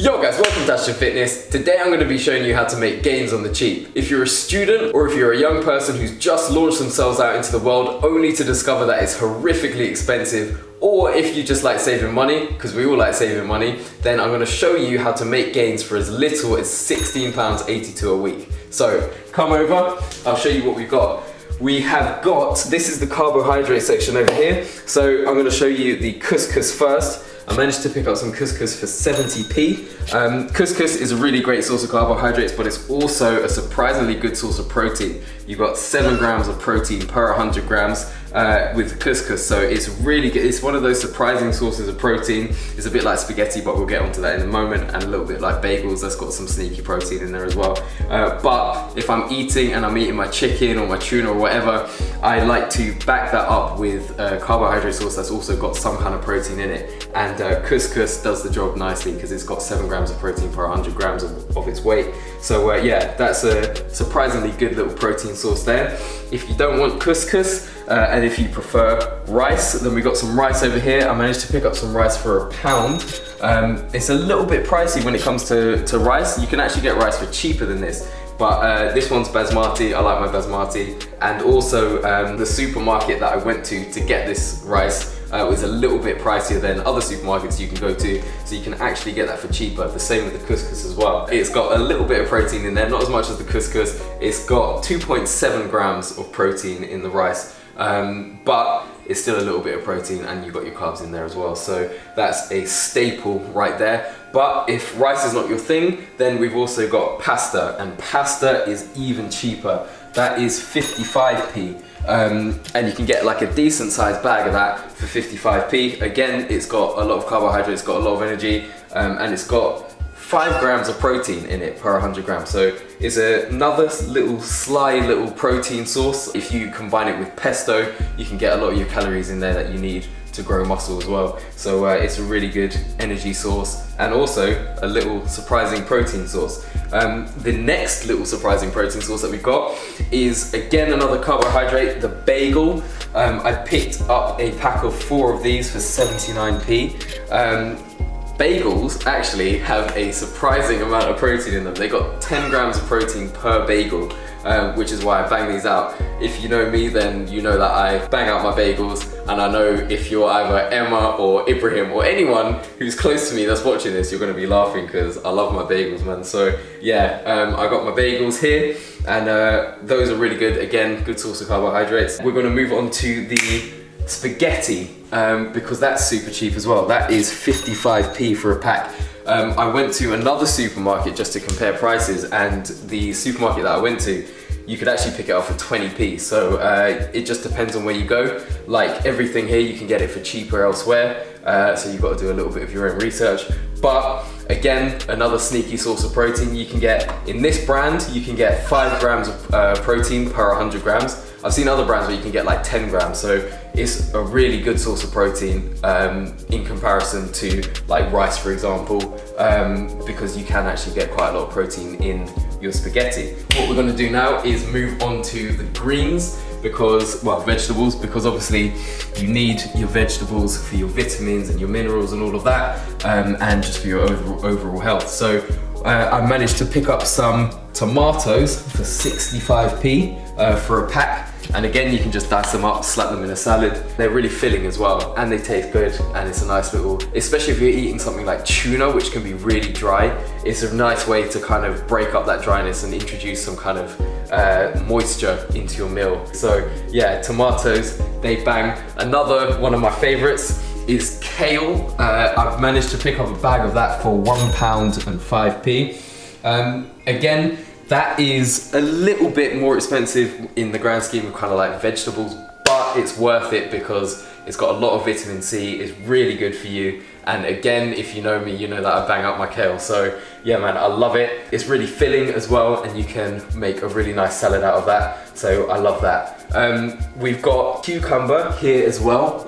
Yo guys, welcome to Ashton Fitness. Today I'm going to be showing you how to make gains on the cheap. If you're a student or if you're a young person who's just launched themselves out into the world only to discover that it's horrifically expensive, or if you just like saving money, because we all like saving money, then I'm going to show you how to make gains for as little as £16.82 a week. So come over, I'll show you what we've got. We have got, this is the carbohydrate section over here. So I'm going to show you the couscous first. I managed to pick up some couscous for 70p. Couscous is a really great source of carbohydrates, but it's also a surprisingly good source of protein. You've got 7 grams of protein per 100 grams with couscous, so it's really good. It's one of those surprising sources of protein. It's a bit like spaghetti, but we'll get onto that in a moment, and a little bit like bagels, that's got some sneaky protein in there as well. But if I'm eating and I'm eating my chicken or my tuna or whatever, I like to back that up with a carbohydrate source that's also got some kind of protein in it. And couscous does the job nicely because it's got 7 grams of protein per 100 grams of its weight. So yeah, that's a surprisingly good little protein source there. If you don't want couscous, and if you prefer rice, then we got some rice over here. I managed to pick up some rice for £1. It's a little bit pricey when it comes to rice. You can actually get rice for cheaper than this. But this one's basmati, I like my basmati. And also the supermarket that I went to get this rice was a little bit pricier than other supermarkets you can go to, so you can actually get that for cheaper. The same with the couscous as well. It's got a little bit of protein in there, not as much as the couscous. It's got 2.7 grams of protein in the rice, but it's still a little bit of protein, and you've got your carbs in there as well. So that's a staple right there. But if rice is not your thing, then we've also got pasta, and pasta is even cheaper. That is 55p. And you can get like a decent sized bag of that for 55p. Again, it's got a lot of carbohydrates, it's got a lot of energy, and it's got 5 grams of protein in it per 100 grams. So it's another little sly little protein source. If you combine it with pesto, you can get a lot of your calories in there that you need to grow muscle as well. So it's a really good energy source, and also a little surprising protein source. The next little surprising protein source that we've got is again another carbohydrate, the bagel. I picked up a pack of 4 of these for 79p. Bagels actually have a surprising amount of protein in them. They got 10 grams of protein per bagel, which is why I bang these out. If you know me, then you know that I bang out my bagels, and I know if you're either Emma or Ibrahim or anyone who's close to me that's watching this, you're gonna be laughing because I love my bagels, man. So yeah, I got my bagels here, and those are really good. Again, good source of carbohydrates. We're gonna move on to the spaghetti, because that's super cheap as well. That is 55p for a pack. I went to another supermarket just to compare prices, and the supermarket that I went to, you could actually pick it up for 20p. So it just depends on where you go. Like everything here, you can get it for cheaper elsewhere. So you've got to do a little bit of your own research. But again, another sneaky source of protein you can get. In this brand, you can get 5 grams of protein per 100 grams. I've seen other brands where you can get like 10 grams, so it's a really good source of protein in comparison to like rice, for example, because you can actually get quite a lot of protein in your spaghetti. What we're going to do now is move on to the greens, because, well, vegetables, because obviously you need your vegetables for your vitamins and your minerals and all of that, and just for your overall health. So I managed to pick up some tomatoes for 65p for a pack. And again, you can just dice them up, slap them in a salad. They're really filling as well, and they taste good, and it's a nice little, especially if you're eating something like tuna, which can be really dry, it's a nice way to kind of break up that dryness and introduce some kind of moisture into your meal. So yeah, tomatoes, they bang. Another one of my favorites is kale. I've managed to pick up a bag of that for £1 and 5p. Again, that is a little bit more expensive in the grand scheme of kind of like vegetables, but it's worth it because it's got a lot of vitamin C, it's really good for you. And again, if you know me, you know that I bang out my kale. So yeah, man, I love it. It's really filling as well, and you can make a really nice salad out of that. So I love that. We've got cucumber here as well.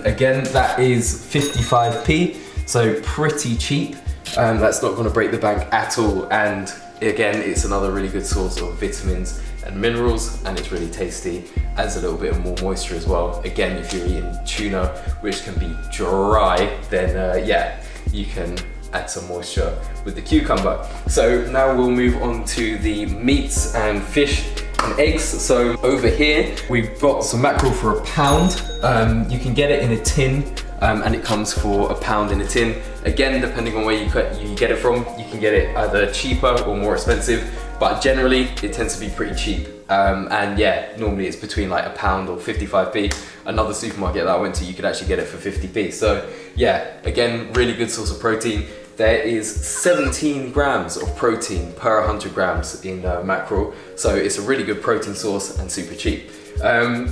Again, that is 55p, so pretty cheap. That's not gonna break the bank at all. And again, it's another really good source of vitamins and minerals, and it's really tasty. Adds a little bit of more moisture as well. Again, if you're eating tuna, which can be dry, then yeah, you can add some moisture with the cucumber. So now we'll move on to the meats and fish and eggs. So over here, we've got some mackerel for £1. You can get it in a tin, and it comes for £1 in a tin. Again, depending on where you get it from, you can get it either cheaper or more expensive, but generally it tends to be pretty cheap. And yeah, normally it's between like £1 or 55p. Another supermarket that I went to, you could actually get it for 50p. So yeah, again, really good source of protein. There is 17 grams of protein per 100 grams in mackerel. So it's a really good protein source and super cheap.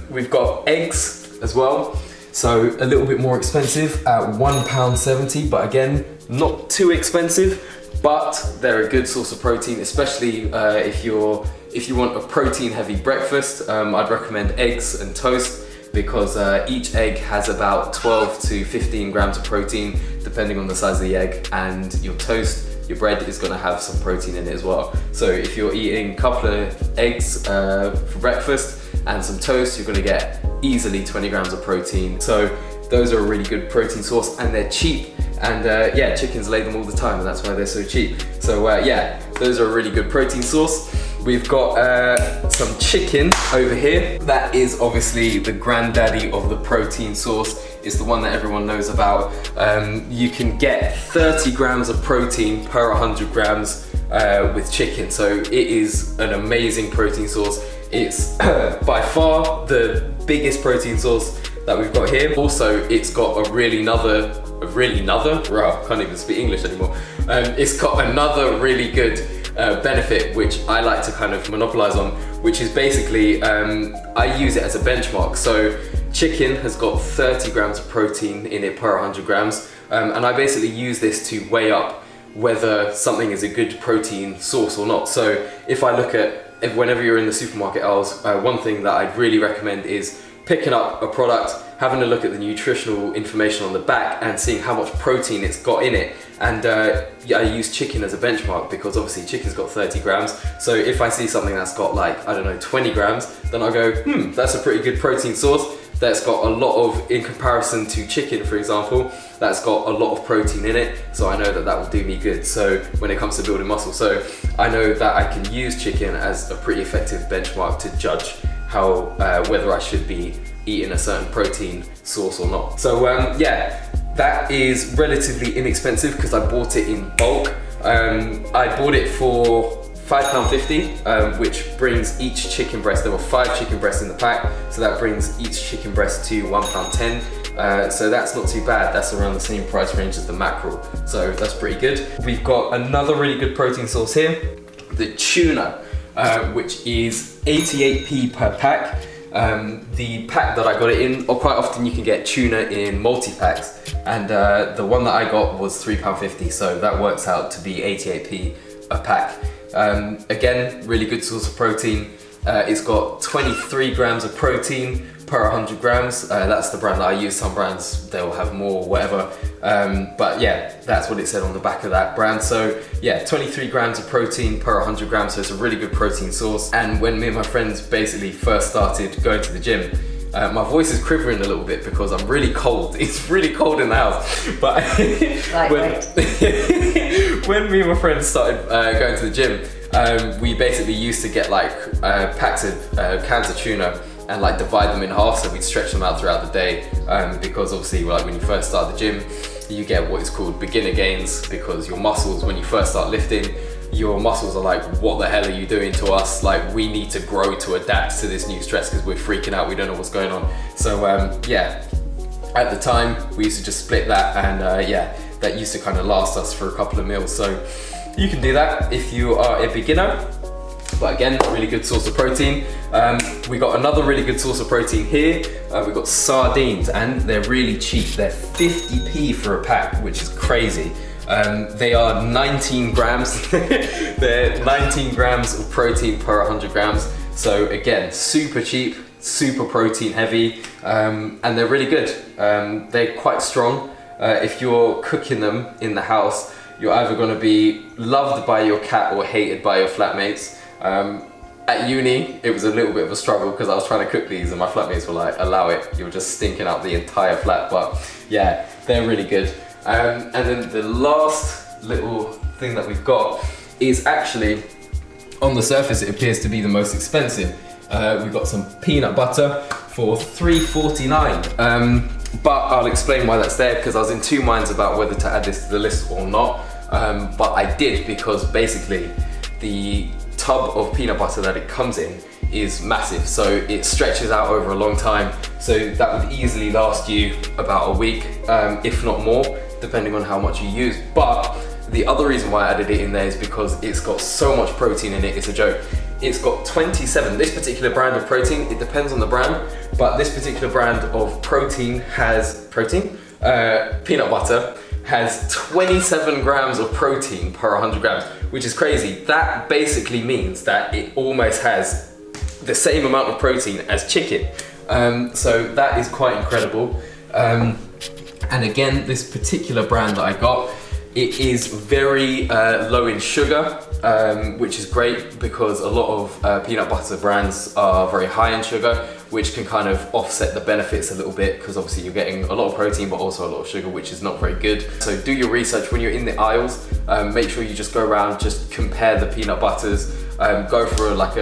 We've got eggs as well. So a little bit more expensive at £1.70, but again, not too expensive, but they're a good source of protein, especially if you want a protein heavy breakfast. I'd recommend eggs and toast, because each egg has about 12 to 15 grams of protein, depending on the size of the egg, and your toast, your bread is gonna have some protein in it as well. So if you're eating a couple of eggs for breakfast and some toast, you're gonna get easily 20 grams of protein. So those are a really good protein source, and they're cheap. And yeah, chickens lay them all the time, and that's why they're so cheap. So yeah, those are a really good protein source. We've got some chicken over here. That is obviously the granddaddy of the protein source. It's the one that everyone knows about. You can get 30 grams of protein per 100 grams with chicken. So it is an amazing protein source. It's by far the biggest protein source that we've got here. Also, it's got I can't even speak English anymore. It's got another really good benefit, which I like to kind of monopolize on, which is basically, I use it as a benchmark. So chicken has got 30 grams of protein in it per 100 grams. And I basically use this to weigh up whether something is a good protein source or not. So if I look at, whenever you're in the supermarket aisles, one thing that I'd really recommend is picking up a product, having a look at the nutritional information on the back and seeing how much protein it's got in it. And yeah, I use chicken as a benchmark, because obviously chicken's got 30 grams. So if I see something that's got like, I don't know, 20 grams, then I go, that's a pretty good protein source. That's got a lot of, in comparison to chicken, for example, that's got a lot of protein in it. So I know that that will do me good. So when it comes to building muscle, so I know that I can use chicken as a pretty effective benchmark to judge how, whether I should be eating a certain protein source or not. So yeah, that is relatively inexpensive because I bought it in bulk. I bought it for £5.50, which brings each chicken breast, there were 5 chicken breasts in the pack, so that brings each chicken breast to £1.10. So that's not too bad. That's around the same price range as the mackerel. So that's pretty good. We've got another really good protein source here, the tuna, which is 88p per pack. The pack that I got it in, or quite often you can get tuna in multi-packs, and the one that I got was £3.50, so that works out to be 88p a pack. Again, really good source of protein. It's got 23 grams of protein per 100 grams. That's the brand that I use. Some brands, they'll have more, whatever. But yeah, that's what it said on the back of that brand. So yeah, 23 grams of protein per 100 grams. So it's a really good protein source. And when me and my friends basically first started going to the gym, my voice is quivering a little bit because I'm really cold. It's really cold in the house. But when me and my friends started going to the gym, we basically used to get like packs of cans of tuna and like divide them in half, so we'd stretch them out throughout the day, because obviously like when you first start the gym, you get what is called beginner gains, because your muscles, when you first start lifting, your muscles are like, what the hell are you doing to us? Like, we need to grow to adapt to this new stress because we're freaking out, we don't know what's going on. So yeah, at the time we used to just split that, and yeah, that used to kind of last us for a couple of meals. So you can do that if you are a beginner. But again, really good source of protein. We got another really good source of protein here. We've got sardines, and they're really cheap. They're 50p for a pack, which is crazy. They are 19 grams. They're 19 grams of protein per 100 grams. So again, super cheap, super protein heavy, and they're really good. They're quite strong. If you're cooking them in the house, you're either gonna be loved by your cat or hated by your flatmates. At uni, it was a little bit of a struggle because I was trying to cook these and my flatmates were like, allow it, you're just stinking out the entire flat. But yeah, they're really good. And then the last little thing that we've got is actually, on the surface, it appears to be the most expensive. We've got some peanut butter for $3.49. But I'll explain why that's there, because I was in two minds about whether to add this to the list or not. But I did, because basically the tub of peanut butter that it comes in is massive, so it stretches out over a long time, so that would easily last you about a week, if not more, depending on how much you use. But the other reason why I added it in there is because it's got so much protein in it, it's a joke. It's got 27, this particular brand of protein, it depends on the brand, but this particular brand of protein has, peanut butter, has 27 grams of protein per 100 grams, which is crazy. That basically means that it almost has the same amount of protein as chicken. So that is quite incredible. And again, this particular brand that I got, it is very low in sugar, which is great because a lot of peanut butter brands are very high in sugar, which can kind of offset the benefits a little bit, because obviously you're getting a lot of protein but also a lot of sugar, which is not very good. So do your research when you're in the aisles. Make sure you just go around, just compare the peanut butters. Go for like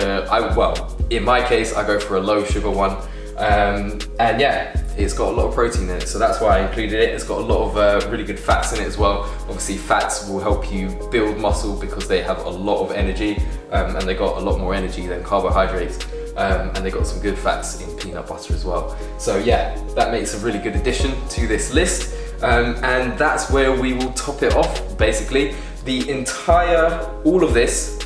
well, in my case, I go for a low sugar one. And yeah, it's got a lot of protein in it, so that's why I included it. It's got a lot of really good fats in it as well. Obviously fats will help you build muscle because they have a lot of energy, and they got a lot more energy than carbohydrates, and they got some good fats in peanut butter as well. So yeah, that makes a really good addition to this list, and that's where we will top it off basically. The entire, all of this,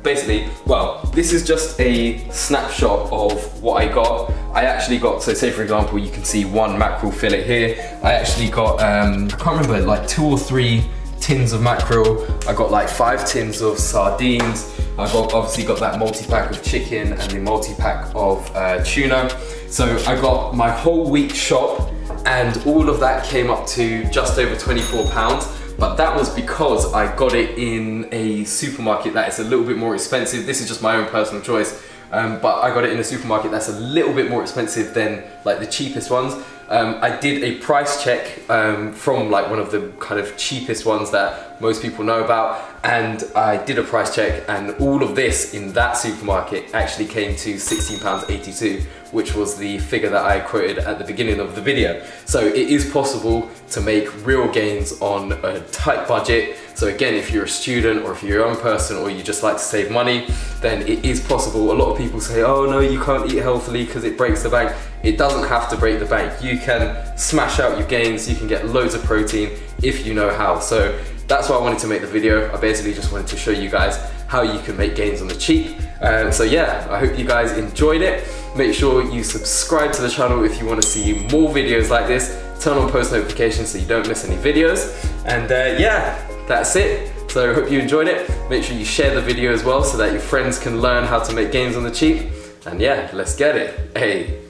basically, well, this is just a snapshot of what I got. I actually got, so say for example, you can see one mackerel fillet here. I actually got, I can't remember, like 2 or 3 tins of mackerel. I got like 5 tins of sardines. I obviously got that multi-pack of chicken and the multi-pack of tuna. So I got my whole week's shop, and all of that came up to just over £24. But that was because I got it in a supermarket that is a little bit more expensive. This is just my own personal choice, but I got it in a supermarket that's a little bit more expensive than like the cheapest ones. I did a price check from like one of the kind of cheapest ones that most people know about, and I did a price check, and all of this in that supermarket actually came to £16.82, which was the figure that I quoted at the beginning of the video. So it is possible to make real gains on a tight budget. So again, if you're a student or if you're a young person or you just like to save money, then it is possible. A lot of people say, oh no, you can't eat healthily because it breaks the bank. It doesn't have to break the bank. You can smash out your gains, you can get loads of protein if you know how. So that's why I wanted to make the video. I basically just wanted to show you guys how you can make gains on the cheap. So yeah, I hope you guys enjoyed it. Make sure you subscribe to the channel if you want to see more videos like this. Turn on post notifications so you don't miss any videos. And yeah, that's it. So I hope you enjoyed it. Make sure you share the video as well so that your friends can learn how to make gains on the cheap. And yeah, let's get it. Hey.